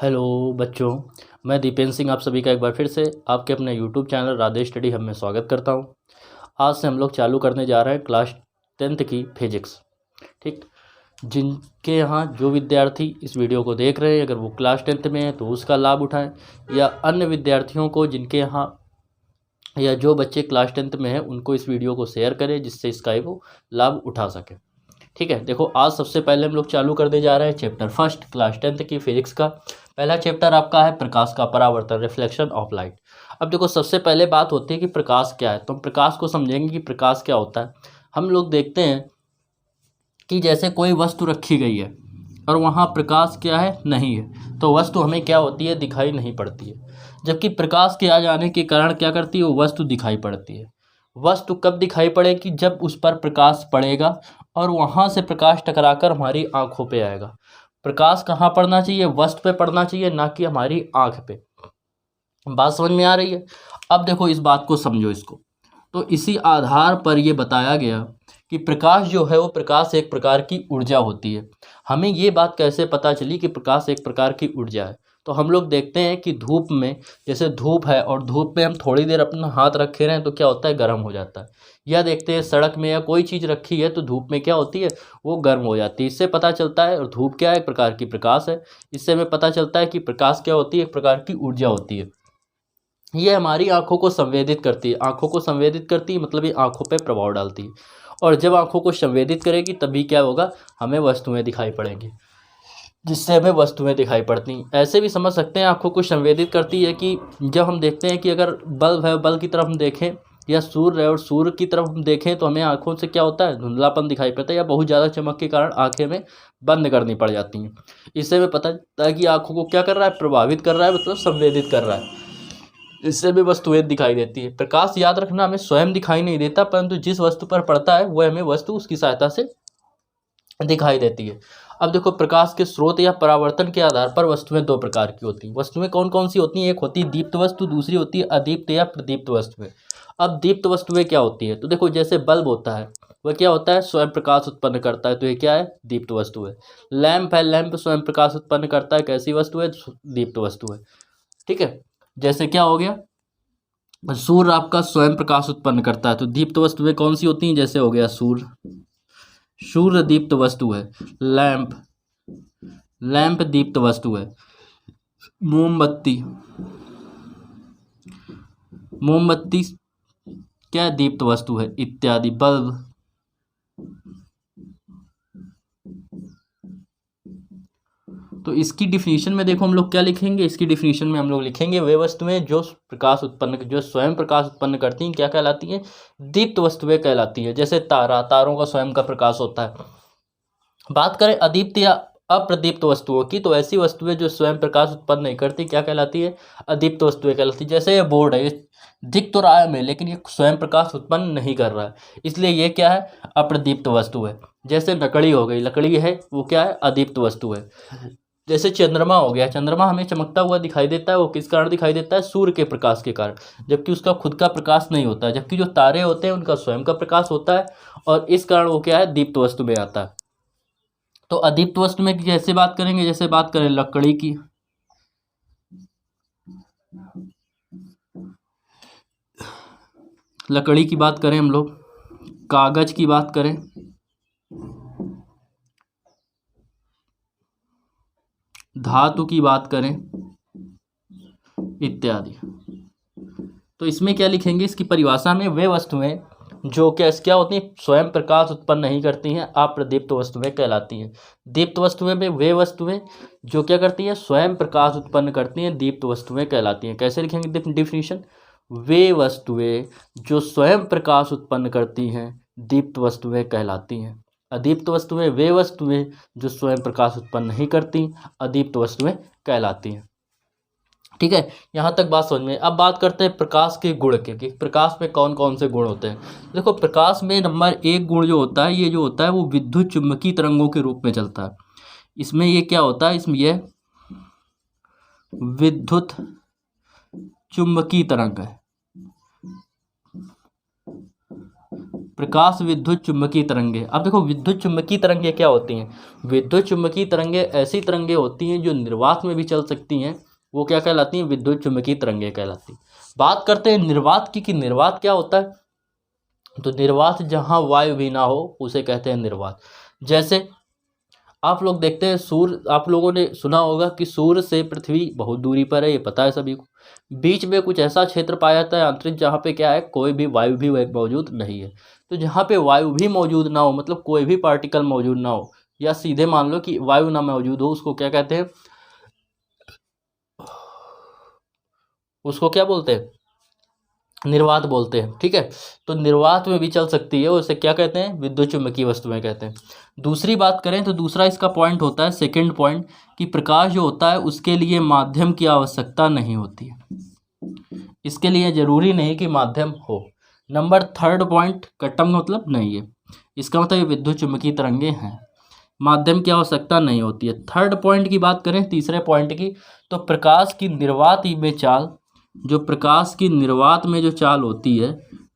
Hello बच्चों, मैं दीपेंद्र सिंह आप सभी का एक बार फिर से आपके अपने YouTube channel Radhe study hub में स्वागत करता हूं। आज से हम लोग चालू करने जा रहे हैं क्लास 10th की फिजिक्स। ठीक, जिनके यहाँ जो विद्यार्थी इस वीडियो को देख रहे हैं अगर वो क्लास 10th में है तो उसका लाभ उठाएं, या अन्य विद्यार्थियों को जिनके यहाँ या जो बच्चे क्लास 10th में हैं उनको इस वीडियो को शेयर करें जिससे इसका वो लाभ उठा सकें। ठीक है, देखो आज सबसे पहले हम लोग चालू करने जा रहे हैं चैप्टर फर्स्ट क्लास 10th की फिजिक्स का। पहला चैप्टर आपका है प्रकाश का परावर्तन, रिफ्लेक्शन ऑफ लाइट। अब देखो सबसे पहले बात होती है कि प्रकाश क्या है, तो हम प्रकाश को समझेंगे कि प्रकाश क्या होता है। हम लोग देखते हैं कि जैसे कोई वस्तु रखी गई है और वहाँ प्रकाश क्या है, नहीं है, तो वस्तु हमें क्या होती है, दिखाई नहीं पड़ती है। जबकि प्रकाश के आ जाने के कारण क्या करती है, वो वस्तु दिखाई पड़ती है। वस्तु कब दिखाई पड़ेगी, जब उस पर प्रकाश पड़ेगा और वहाँ से प्रकाश टकराकर हमारी आंखों पे आएगा। प्रकाश कहाँ पड़ना चाहिए, वस्तु पे पड़ना चाहिए, ना कि हमारी आंख पे। बात समझ में आ रही है। अब देखो इस बात को समझो इसको। तो इसी आधार पर यह बताया गया कि प्रकाश जो है वो प्रकाश एक प्रकार की ऊर्जा होती है। हमें ये बात कैसे पता चली कि प्रकाश एक प्रकार की ऊर्जा है, तो हम लोग देखते हैं कि धूप में, जैसे धूप है और धूप में हम थोड़ी देर अपना हाथ रखे रहें तो क्या होता है, गर्म हो जाता है। या देखते हैं सड़क में या कोई चीज़ रखी है तो धूप में क्या होती है, वो गर्म हो जाती है। इससे पता चलता है, और धूप क्या है, एक प्रकार की प्रकाश है। इससे हमें पता चलता है कि प्रकाश क्या होती है, एक प्रकार की ऊर्जा होती है। ये हमारी आंखों को संवेदित करती है। आंखों को संवेदित करती है मतलब ये आंखों पे प्रभाव डालती है, और जब आंखों को संवेदित करेगी तभी क्या होगा, हमें वस्तुएं दिखाई पड़ेंगी, जिससे हमें वस्तुएं दिखाई पड़ती हैं। ऐसे भी समझ सकते हैं आंखों को संवेदित करती है कि जब हम देखते हैं कि अगर बल्ब है, बल्ब की तरफ हम देखें, या सूर्य है और सूर्य की तरफ हम देखें तो हमें आंखों से क्या होता है, धुंधलापन दिखाई पड़ता है, या बहुत ज़्यादा चमक के कारण आंखें में बंद करनी पड़ जाती हैं। इससे हमें पता चलता है कि आंखों को क्या कर रहा है, प्रभावित कर रहा है, मतलब संवेदित कर रहा है। इससे भी वस्तुएं दिखाई देती है। प्रकाश याद रखना हमें स्वयं दिखाई नहीं देता, परंतु जिस वस्तु पर पड़ता है वह हमें वस्तु उसकी सहायता से दिखाई देती है। अब देखो प्रकाश के स्रोत या परावर्तन के आधार पर वस्तुएं दो प्रकार की होती हैं। वस्तुएं कौन कौन सी होती हैं, एक होती है दीप्त वस्तु, दूसरी होती है अदीप्त या प्रदीप्त वस्तुएं। अब दीप्त वस्तुएं क्या होती है, तो देखो जैसे बल्ब होता है वह क्या होता है, स्वयं प्रकाश उत्पन्न करता है, तो ये क्या है, दीप्त वस्तु है। लैंप है, लैंप स्वयं प्रकाश उत्पन्न करता है, कैसी वस्तु है, दीप्त वस्तु है। ठीक है, जैसे क्या हो गया, सूर्य आपका स्वयं प्रकाश उत्पन्न करता है, तो दीप्त वस्तुएं कौन सी होती हैं, जैसे हो गया सूर्य, सूर्य दीप्त वस्तु है। लैंप, लैंप दीप्त वस्तु है। मोमबत्ती, मोमबत्ती क्या दीप्त वस्तु है, इत्यादि। बल्ब, तो इसकी डिफिनीशन में देखो हम लोग क्या लिखेंगे, इसकी डिफिनीशन में हम लोग लिखेंगे वे वस्तुएं जो प्रकाश उत्पन्न, जो स्वयं प्रकाश उत्पन्न करती हैं, क्या कहलाती हैं, दीप्त वस्तुएं कहलाती हैं। जैसे तारा, तारों का स्वयं का प्रकाश होता है। बात करें अदीप्त या अप्रदीप्त वस्तुओं की, तो ऐसी वस्तुएं जो स्वयं प्रकाश उत्पन्न नहीं करती क्या कहलाती है, अदीप्त वस्तुएं कहलाती है। जैसे ये बोर्ड है, ये दिख तो रहा है हमें लेकिन ये स्वयं प्रकाश उत्पन्न नहीं कर रहा है, इसलिए ये क्या है, अप्रदीप्त वस्तु है। जैसे लकड़ी हो गई, लकड़ी है वो क्या है, अदीप्त वस्तु है। जैसे चंद्रमा हो गया, चंद्रमा हमें चमकता हुआ दिखाई देता है, वो किस कारण दिखाई देता है, सूर्य के प्रकाश के कारण, जबकि उसका खुद का प्रकाश नहीं होता है। जबकि जो तारे होते हैं उनका स्वयं का प्रकाश होता है, और इस कारण वो क्या है, दीप्त वस्तु में आता है। तो अदीप्त वस्तु में जैसे बात करेंगे, जैसे बात करें लकड़ी की, लकड़ी की बात करें हम लोग, कागज की बात करें, धातु की बात करें, इत्यादि। तो इसमें क्या लिखेंगे, इसकी परिभाषा में वे वस्तुएं जो क्या होती हैं, स्वयं प्रकाश उत्पन्न नहीं करती हैं, अप्रदीप्त वस्तुएं कहलाती हैं। दीप्त वस्तुएं में वे वस्तुएं जो क्या करती हैं, स्वयं प्रकाश उत्पन्न करती हैं, दीप्त वस्तुएं कहलाती हैं। कैसे लिखेंगे डिफिनीशन, वे वस्तुएं जो स्वयं प्रकाश उत्पन्न करती हैं, दीप्त वस्तुएं कहलाती हैं। अदीप्त वस्तुएं वे वस्तुएं जो स्वयं प्रकाश उत्पन्न नहीं करती, अदीप्त वस्तुएं कहलाती हैं। ठीक है, यहाँ तक बात समझ में। अब बात करते हैं प्रकाश के गुण के, कि प्रकाश में कौन कौन से गुण होते हैं। देखो प्रकाश में नंबर 1 गुण जो होता है, ये जो होता है वो विद्युत चुम्बकीय तरंगों के रूप में चलता है। इसमें ये क्या होता है, इसमें यह विद्युत चुम्बकीय तरंग है, प्रकाश विद्युत चुम्बकीय तरंगे। अब देखो विद्युत चुम्बकीय तरंगे क्या होती हैं? विद्युत चुम्बकीय तरंगे ऐसी तरंगे होती हैं जो निर्वात में भी चल सकती हैं, वो क्या कहलाती हैं? विद्युत चुम्बकीय तरंगे कहलाती हैं। बात करते हैं निर्वात की, कि निर्वात क्या होता है? तो निर्वात जहाँ वायु भी ना हो उसे कहते हैं निर्वात। जैसे आप लोग देखते हैं सूर्य, आप लोगों ने सुना होगा कि सूर्य से पृथ्वी बहुत दूरी पर है, ये पता है सभी को। बीच में कुछ ऐसा क्षेत्र पाया जाता है अंतरिक्ष जहाँ पे क्या है, कोई भी वायु भी मौजूद नहीं है। तो जहाँ पे वायु भी मौजूद ना हो, मतलब कोई भी पार्टिकल मौजूद ना हो, या सीधे मान लो कि वायु ना मौजूद हो, उसको क्या कहते हैं? उसको क्या बोलते हैं? निर्वात बोलते हैं। ठीक है, तो निर्वात में भी चल सकती है, उसे क्या कहते हैं? विद्युत चुम्बकीय वस्तुएं कहते हैं। दूसरी बात करें तो दूसरा इसका पॉइंट होता है, सेकंड पॉइंट, कि प्रकाश जो होता है उसके लिए माध्यम की आवश्यकता नहीं होती है। इसके लिए जरूरी नहीं कि माध्यम हो। नंबर थर्ड पॉइंट, कट्टम मतलब नहीं है, इसका मतलब ये विद्युत चुम्बकीय तरंगे हैं, माध्यम की आवश्यकता नहीं होती है। थर्ड पॉइंट की बात करें, तीसरे पॉइंट की, तो प्रकाश की निर्वात में चाल, जो प्रकाश की निर्वात में जो चाल होती है,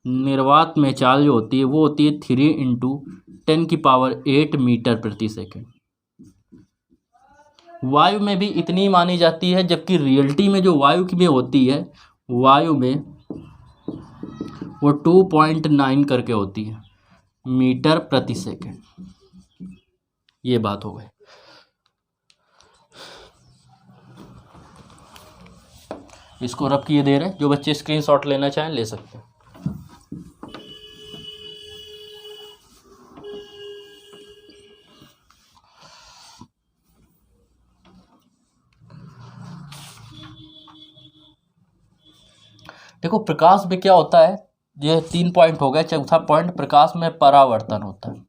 निर्वात में चाल जो होती है वो होती है 3 × 10⁸ मीटर प्रति सेकंड। वायु में भी इतनी मानी जाती है, जबकि रियलिटी में जो वायु की में होती है, वायु में वो 2.9 करके होती है मीटर प्रति सेकंड। ये बात हो गई। इसको रब किए दे रहे हैं, जो बच्चे स्क्रीनशॉट लेना चाहें ले सकते हैं। देखो प्रकाश में क्या होता है, ये 3 पॉइंट हो गए। चौथा पॉइंट, प्रकाश में परावर्तन होता है।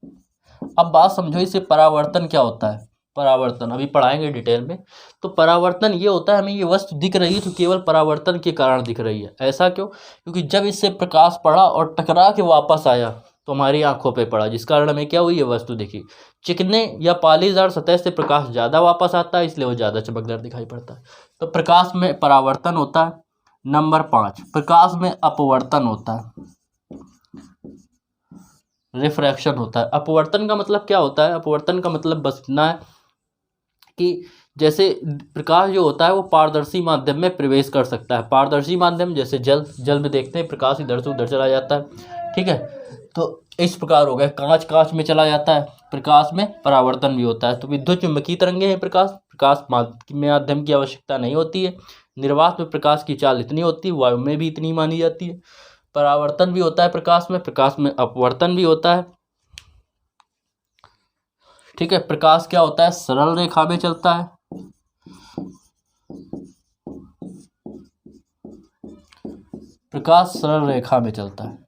अब बात समझो इसे, परावर्तन क्या होता है? परावर्तन अभी पढ़ाएंगे डिटेल में। तो परावर्तन ये होता है, हमें ये वस्तु दिख रही है तो केवल परावर्तन के कारण दिख रही है। ऐसा क्यों? क्योंकि जब इससे प्रकाश पड़ा और टकरा के वापस आया तो हमारी आंखों पे पड़ा, जिस कारण हमें क्या हुई, ये वस्तु दिखी। चिकने या पालीदार सतह से प्रकाश ज़्यादा वापस आता है, इसलिए वो ज़्यादा चमकदार दिखाई पड़ता है। तो प्रकाश में परावर्तन होता है। नंबर 5, प्रकाश में अपवर्तन होता है, रिफ्रैक्शन होता है। अपवर्तन का मतलब क्या होता है? अपवर्तन का मतलब बस इतना है कि जैसे प्रकाश जो होता है वो पारदर्शी माध्यम में प्रवेश कर सकता है। पारदर्शी माध्यम जैसे जल में देखते हैं प्रकाश इधर से उधर चला जाता है। ठीक है, तो इस प्रकार हो गया। कांच में चला जाता है, प्रकाश में परावर्तन भी होता है। तो विद्युत चुम्बकीय तरंगे हैं प्रकाश माध्यम की आवश्यकता नहीं होती है। निर्वात में प्रकाश की चाल इतनी होती है, वायु में भी इतनी मानी जाती है। परावर्तन भी होता है प्रकाश में अपवर्तन भी होता है। ठीक है, प्रकाश क्या होता है? सरल रेखा में चलता है। प्रकाश सरल रेखा में चलता है।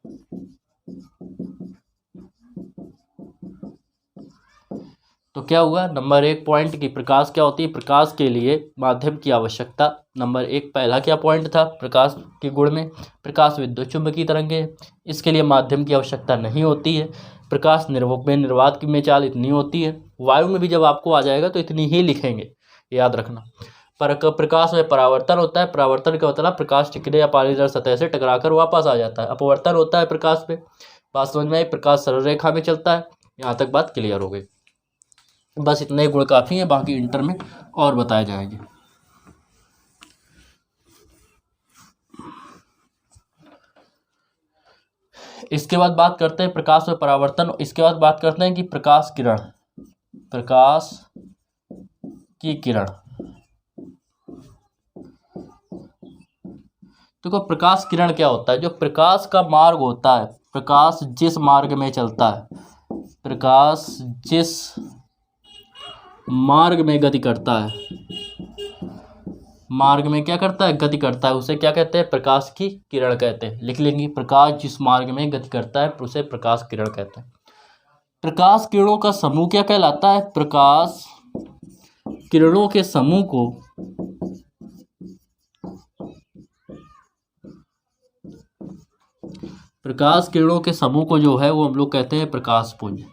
तो क्या हुआ? नंबर 1 पॉइंट की प्रकाश क्या होती है? प्रकाश के लिए माध्यम की आवश्यकता। नंबर 1 पहला क्या पॉइंट था प्रकाश के गुण में? प्रकाश विद्युत चुम्बकीय तरंगे, इसके लिए माध्यम की आवश्यकता नहीं होती है। प्रकाश निर्वात में चाल इतनी होती है। वायु में भी जब आपको आ जाएगा तो इतनी ही लिखेंगे, याद रखना। प्रकाश में परावर्तन होता है। परावर्तन का मतलब प्रकाश चिकने या पालीदार सतह से टकराकर वापस आ जाता है। अपवर्तन होता है प्रकाश में। बात समझ में आई? प्रकाश सरल रेखा में चलता है। यहाँ तक बात क्लियर हो गई। बस इतने गुण काफ़ी हैं, बाकी इंटर में और बताए जाएंगे। इसके बाद बात करते हैं प्रकाश में परावर्तन। इसके बाद बात करते हैं कि प्रकाश की किरण। देखो प्रकाश किरण क्या होता है? जो प्रकाश का मार्ग होता है, प्रकाश जिस मार्ग में चलता है, प्रकाश जिस मार्ग में गति करता है, मार्ग में क्या करता है? गति करता है, उसे क्या कहते हैं? प्रकाश की किरण कहते हैं। लिख लेंगे, प्रकाश जिस मार्ग में गति करता है उसे प्रकाश किरण कहते हैं। प्रकाश किरणों का समूह क्या कहलाता है? प्रकाश किरणों के समूह को जो है वो हम लोग कहते हैं प्रकाश पुंज।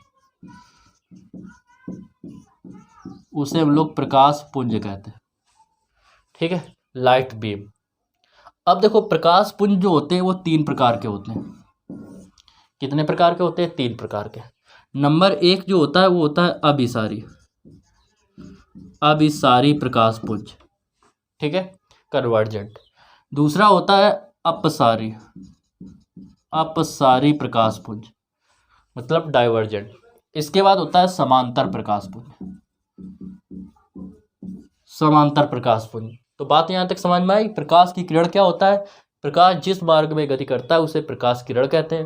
उसे हम लोग प्रकाश पुंज कहते हैं। ठीक है, लाइट बीम। अब देखो प्रकाश पुंज जो होते हैं वो 3 प्रकार के होते हैं। कितने प्रकार के होते हैं? 3 प्रकार के। नंबर 1 जो होता है वो होता है अभिसारी, अभिसारी प्रकाशपुंज, ठीक है, कन्वर्जेंट। दूसरा होता है अपसारी, अपसारी प्रकाशपुंज मतलब डाइवर्जेंट। इसके बाद होता है समांतर प्रकाशपुंज, समांतर प्रकाशपुंज। तो बात यहाँ तक समझ में आई। प्रकाश की किरण क्या होता है? प्रकाश जिस मार्ग में गति करता है उसे प्रकाश किरण कहते हैं।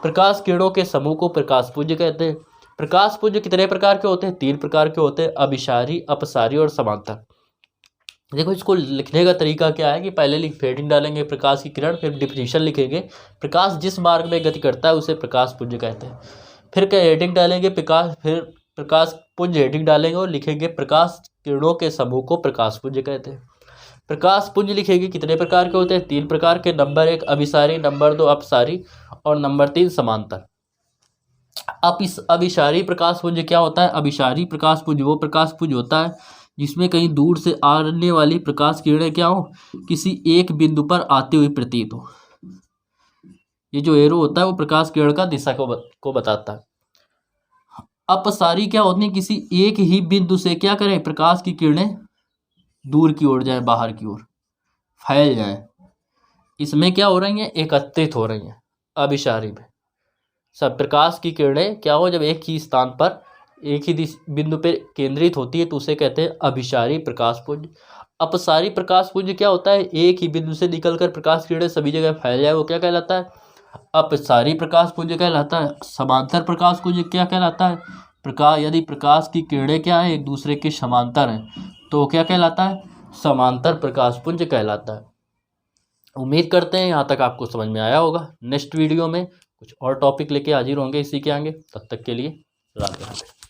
प्रकाश किरणों के समूह को प्रकाशपुंज कहते हैं। प्रकाशपुंज कितने प्रकार के होते हैं? 3 प्रकार के होते हैं, अभिसारी, अपसारी और समांतर। देखो इसको लिखने का तरीका क्या है कि पहले हेडिंग डालेंगे प्रकाश की किरण, फिर डिफिनीशन लिखेंगे, प्रकाश जिस मार्ग में गति करता है उसे प्रकाशपुंज कहते हैं। फिर क्या हेडिंग डालेंगे प्रकाश, फिर प्रकाश पुंज हेडिंग डालेंगे और लिखेंगे प्रकाश किरणों के समूह को प्रकाशपुंज कहते हैं। प्रकाश पुंज लिखेंगे कितने प्रकार के होते हैं? 3 प्रकार के, नंबर 1 अभिसारी, नंबर 2 अपसारी और नंबर 3 समांतर। अब इस अभिसारी प्रकाशपुंज क्या होता है? अभिसारी प्रकाशपुंज वो प्रकाशपुंज होता है जिसमें कहीं दूर से आने वाली प्रकाश किरणें क्या हो, किसी एक बिंदु पर आती हुई प्रतीत हो। ये जो एरो होता है वो प्रकाश किरण का दिशा को बताता है। अपसारी क्या होती है? किसी एक ही बिंदु से क्या करें, प्रकाश की किरणें दूर की ओर जाए, बाहर की ओर फैल जाए। इसमें क्या हो रही हैं? एकत्रित हो रही हैं अभिसारी में। सब प्रकाश की किरणें क्या हो, जब एक ही स्थान पर एक ही बिंदु पर केंद्रित होती है तो उसे कहते हैं अभिसारी प्रकाशपुंज। अपसारी प्रकाशपुंज क्या होता है? एक ही बिंदु से निकलकर प्रकाश किरणें सभी जगह फैल जाए, वो क्या कहलाता है? अपसारी प्रकाशपुंज कहलाता है। समांतर प्रकाशपुंज क्या कहलाता है? यदि प्रकाश की किरणें क्या है, एक दूसरे के समांतर हैं तो क्या कहलाता है? समांतर प्रकाशपुंज कहलाता है। उम्मीद करते हैं यहाँ तक आपको समझ में आया होगा। नेक्स्ट वीडियो में कुछ और टॉपिक लेके हाजिर होंगे इसी के आगे। तब तक के लिए राधे राधे।